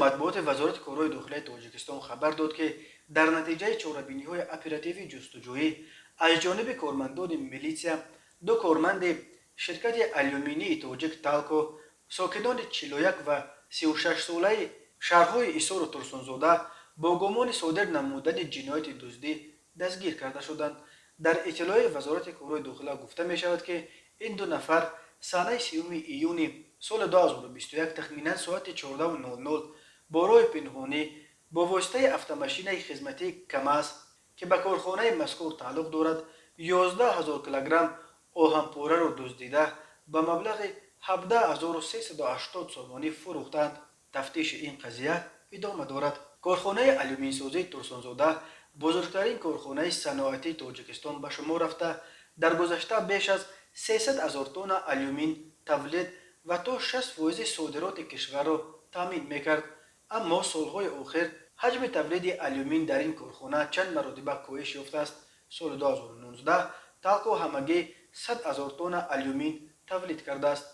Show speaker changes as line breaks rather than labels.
матбуоти вазорати корҳои дохилаи тоҷикистон хабар дод, ки дар натиҷаи чорабиниҳои оперативии ҷустуҷӯӣ аз ҷониби кормандони милитсия ду корманди ширкати алюминии тоҷик талко сокинони 41 ва 36-солаи шаҳрҳои исору турсунзода бо гумони содир намудани ҷинояти дуздӣ дастгир карда шуданд. дар иттилои вазорати корҳои дохила гуфта мешавад, ки ин ду нафар санаи 3 июни соли 2021 тахминан соати 14:00 бо роҳи пинҳонӣ бо воситаи автомашинаи хизматии КАМАЗ, ки ба корхонаи мазкур тааллуқ дорад, 11,000 килограмм оҳанпораро дуздида ба маблағи 17,380 сомонӣ фурӯхтанд. тафтиши ин қазия идома дорад. корхонаи алюминсозии турсунзода бузургтарин корхонаи саноатии тоҷикистон ба шумор рафта, дар гузашта беш аз 300,000 тонна алюмин тавлид ва то 60% содироти кишварро таъмин мекард. аммо солҳои охир ҳаҷми тавлиди алюмин дар ин корхона чанд маротиба коҳиш ёфтааст. соли 2019 талко ҳамагӣ 100,000 тонна алюмин тавлид кардааст.